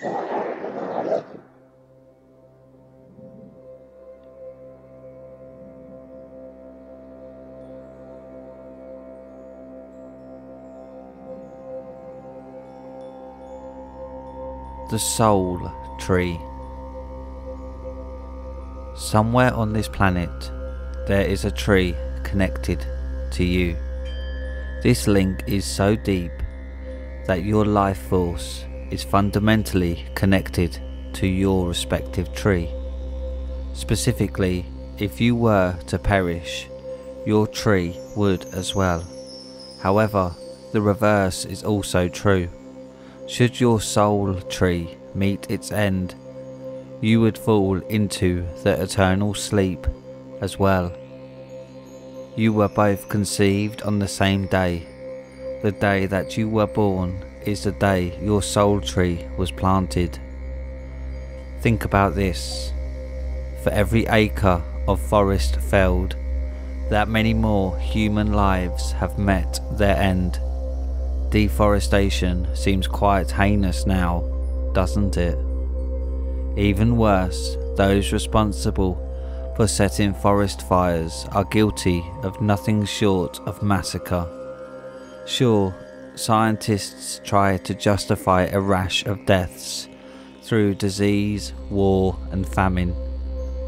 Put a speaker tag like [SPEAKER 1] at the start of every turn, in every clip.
[SPEAKER 1] The soul tree. Somewhere on this planet there is a tree connected to you. This link is so deep that your life force is fundamentally connected to your respective tree. Specifically, if you were to perish, your tree would as well. However, the reverse is also true. Should your soul tree meet its end, you would fall into the eternal sleep as well. You were both conceived on the same day. The day that you were born is the day your soul tree was planted. Think about this. For every acre of forest felled, that many more human lives have met their end. Deforestation seems quite heinous now, doesn't it? Even worse, those responsible for setting forest fires are guilty of nothing short of massacre. Sure, scientists try to justify a rash of deaths through disease, war and famine.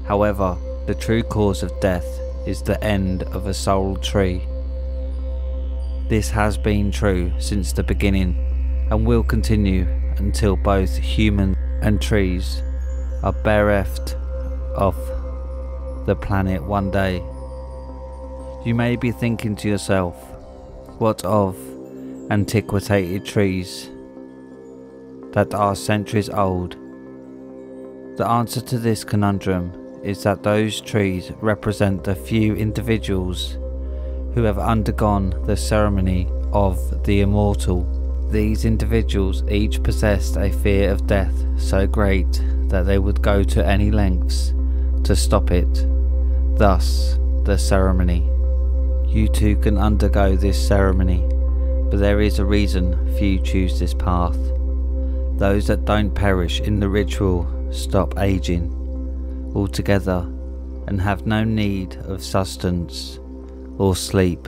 [SPEAKER 1] However, the true cause of death is the end of a soul tree. This has been true since the beginning and will continue until both humans and trees are bereft of the planet one day. You may be thinking to yourself, what of antiquated trees that are centuries old? The answer to this conundrum is that those trees represent the few individuals who have undergone the ceremony of the immortal. These individuals each possessed a fear of death so great that they would go to any lengths to stop it, thus the ceremony. You too can undergo this ceremony, but there is a reason few choose this path. Those that don't perish in the ritual stop aging altogether and have no need of sustenance or sleep.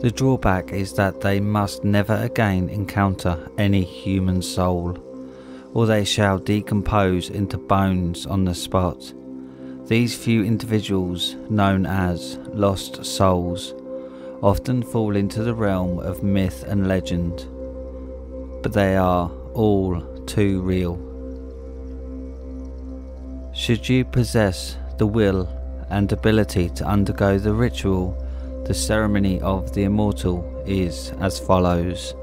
[SPEAKER 1] The drawback is that they must never again encounter any human soul, or they shall decompose into bones on the spot. These few individuals, known as lost souls, often fall into the realm of myth and legend, but they are all too real. Should you possess the will and ability to undergo the ritual, the ceremony of the immortal is as follows.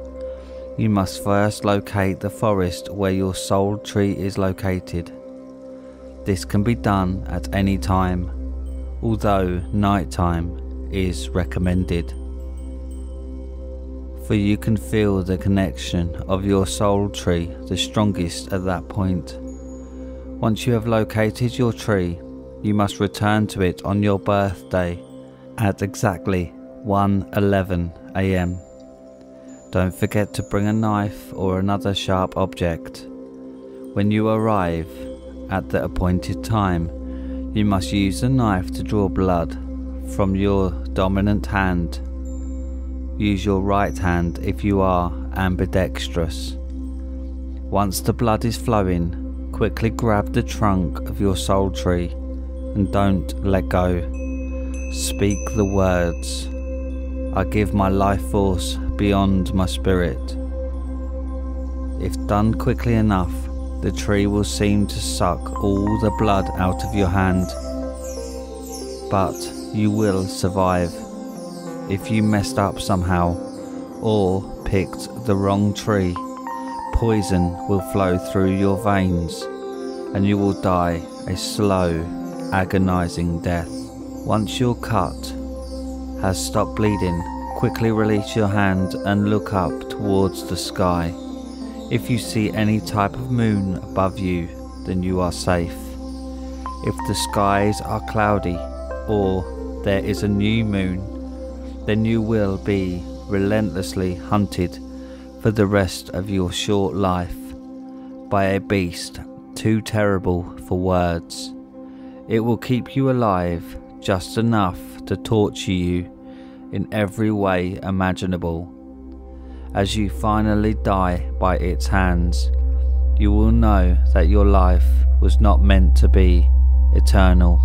[SPEAKER 1] You must first locate the forest where your soul tree is located. This can be done at any time, although nighttime is recommended. For you can feel the connection of your soul tree the strongest at that point. Once you have located your tree, you must return to it on your birthday at exactly 1:11 AM. Don't forget to bring a knife or another sharp object. When you arrive at the appointed time, you must use the knife to draw blood from your dominant hand. Use your right hand if you are ambidextrous. Once the blood is flowing, quickly grab the trunk of your soul tree and don't let go. Speak the words, I give my life force beyond my spirit. If done quickly enough, the tree will seem to suck all the blood out of your hand. But you will survive. If you messed up somehow, or picked the wrong tree, poison will flow through your veins, and you will die a slow, agonizing death. Once your cut has stopped bleeding, quickly release your hand and look up towards the sky. If you see any type of moon above you, then you are safe. If the skies are cloudy or there is a new moon, then you will be relentlessly hunted for the rest of your short life by a beast too terrible for words. It will keep you alive just enough to torture you in every way imaginable. As you finally die by its hands, you will know that your life was not meant to be eternal.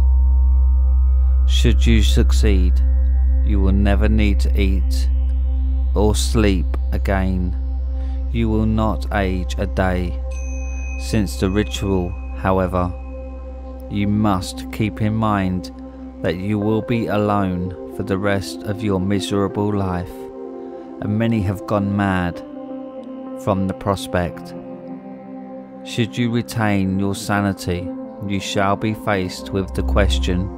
[SPEAKER 1] Should you succeed, you will never need to eat or sleep again. You will not age a day. Since the ritual, however, you must keep in mind that you will be alone for the rest of your miserable life, and many have gone mad from the prospect. Should you retain your sanity, you shall be faced with the question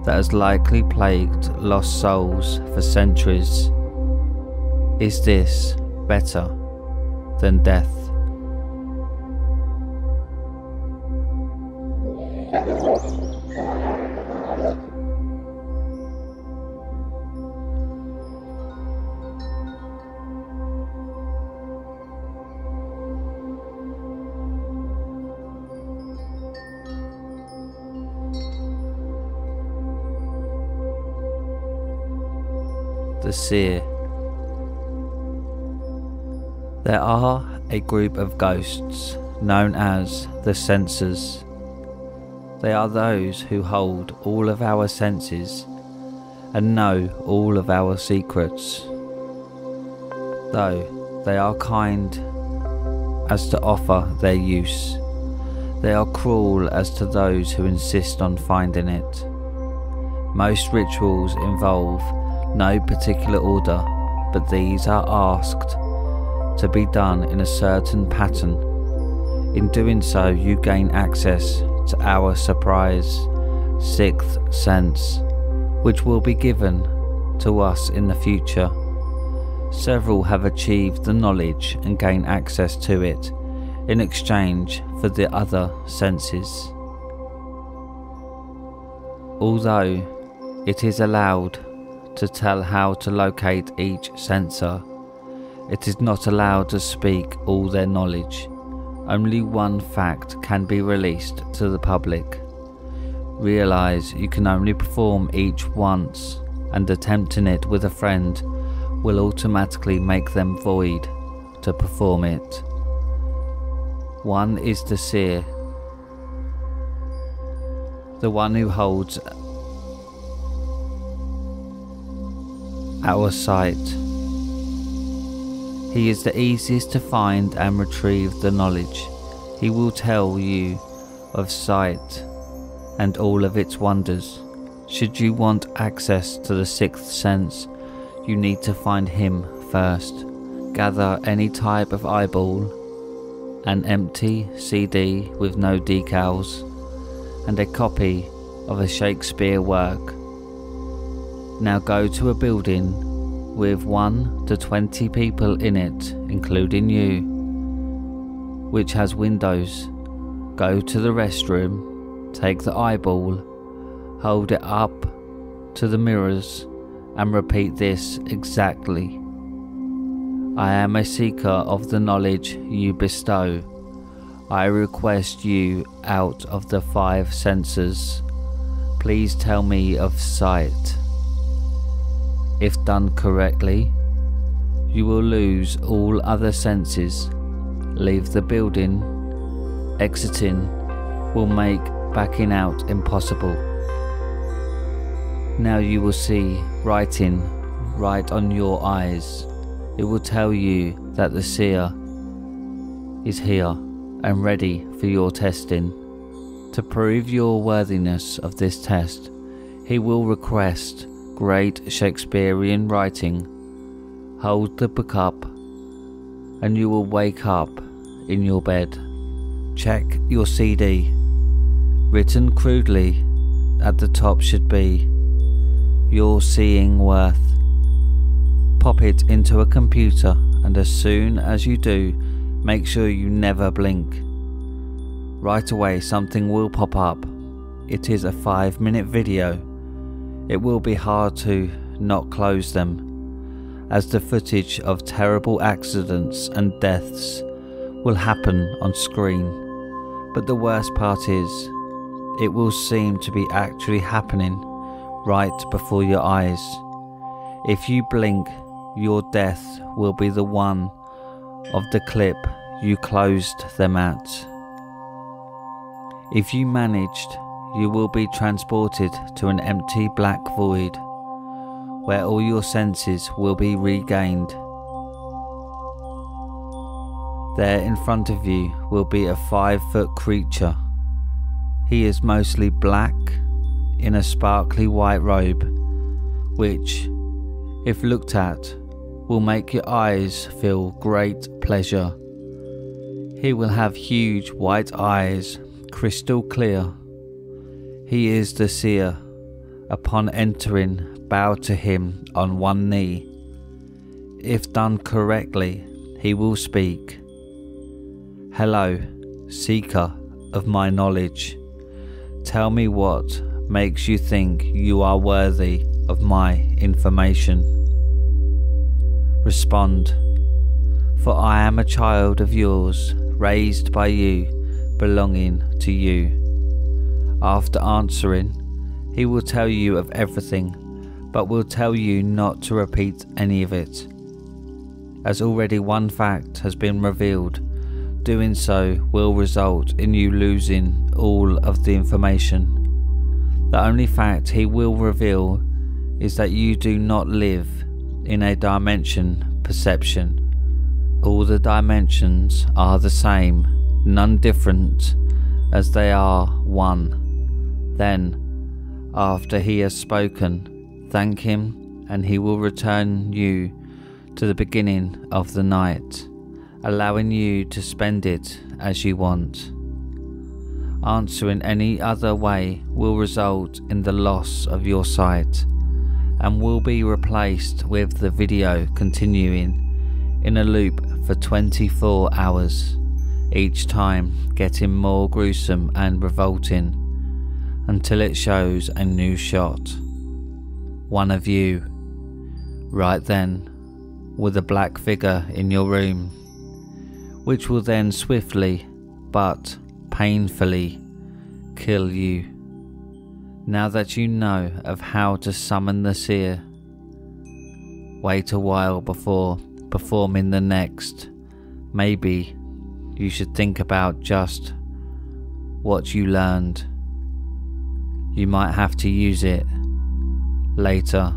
[SPEAKER 1] that has likely plagued lost souls for centuries. Is this better than death? The seer. There are a group of ghosts known as the sensors. They are those who hold all of our senses and know all of our secrets. Though they are kind as to offer their use, they are cruel as to those who insist on finding it. Most rituals involve no particular order, but these are asked to be done in a certain pattern. In doing so, you gain access to our surprise sixth sense, which will be given to us in the future. Several have achieved the knowledge and gain access to it in exchange for the other senses. Although it is allowed to tell how to locate each sensor, it is not allowed to speak all their knowledge. Only one fact can be released to the public. Realize you can only perform each once, and attempting it with a friend will automatically make them void to perform it. One is the seer, the one who holds our sight. He is the easiest to find and retrieve the knowledge. He will tell you of sight and all of its wonders. Should you want access to the sixth sense, you need to find him first. Gather any type of eyeball, an empty CD with no decals, and a copy of a Shakespeare work. Now go to a building with 1 to 20 people in it, including you, which has windows. Go to the restroom, take the eyeball, hold it up to the mirrors, and repeat this exactly. I am a seeker of the knowledge you bestow. I request you out of the 5 senses. Please tell me of sight. If done correctly, you will lose all other senses. Leave the building. Exiting will make backing out impossible. Now you will see writing right on your eyes. It will tell you that the seer is here and ready for your testing. To prove your worthiness of this test, he will request great Shakespearean writing. Hold the book up and you will wake up in your bed. Check your CD. Written crudely at the top should be "Your seeing worth." Pop it into a computer, and as soon as you do, make sure you never blink. Right away something will pop up. It is a 5-minute video. It will be hard to not close them, as the footage of terrible accidents and deaths will happen on screen. But the worst part is, it will seem to be actually happening right before your eyes. If you blink, your death will be the one of the clip you closed them at. If you managed, you will be transported to an empty black void where all your senses will be regained. There in front of you will be a 5-foot creature. He is mostly black in a sparkly white robe, which, if looked at, will make your eyes feel great pleasure. He will have huge white eyes, crystal clear. He is the seer. Upon entering, bow to him on one knee. If done correctly, he will speak. Hello, seeker of my knowledge. Tell me what makes you think you are worthy of my information. Respond, for I am a child of yours, raised by you, belonging to you. After answering, he will tell you of everything, but will tell you not to repeat any of it. As already one fact has been revealed, doing so will result in you losing all of the information. The only fact he will reveal is that you do not live in a dimension perception. All the dimensions are the same, none different, as they are one. Then, after he has spoken, thank him and he will return you to the beginning of the night, allowing you to spend it as you want. Answering any other way will result in the loss of your sight and will be replaced with the video continuing in a loop for 24 hours, each time getting more gruesome and revolting until it shows a new shot. One of you, right then, with a black figure in your room, which will then swiftly but painfully kill you. Now that you know of how to summon the seer, wait a while before performing the next. Maybe you should think about just what you learned. You might have to use it later.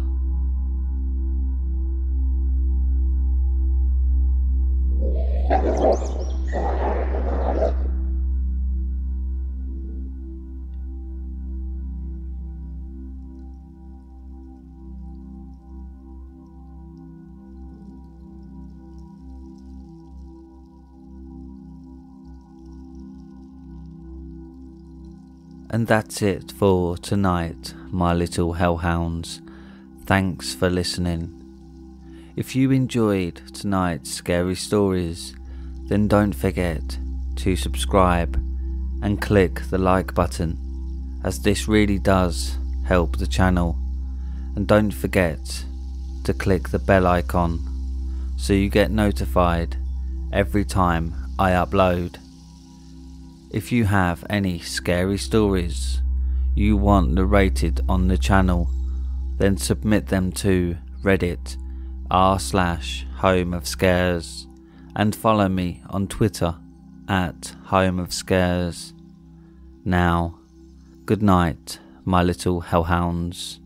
[SPEAKER 1] And that's it for tonight, my little hellhounds. Thanks for listening. If you enjoyed tonight's scary stories, then don't forget to subscribe and click the like button, as this really does help the channel. And don't forget to click the bell icon so you get notified every time I upload. If you have any scary stories you want narrated on the channel, then submit them to Reddit r/homeofscares and follow me on Twitter at homeofscares. Now, good night, my little hellhounds.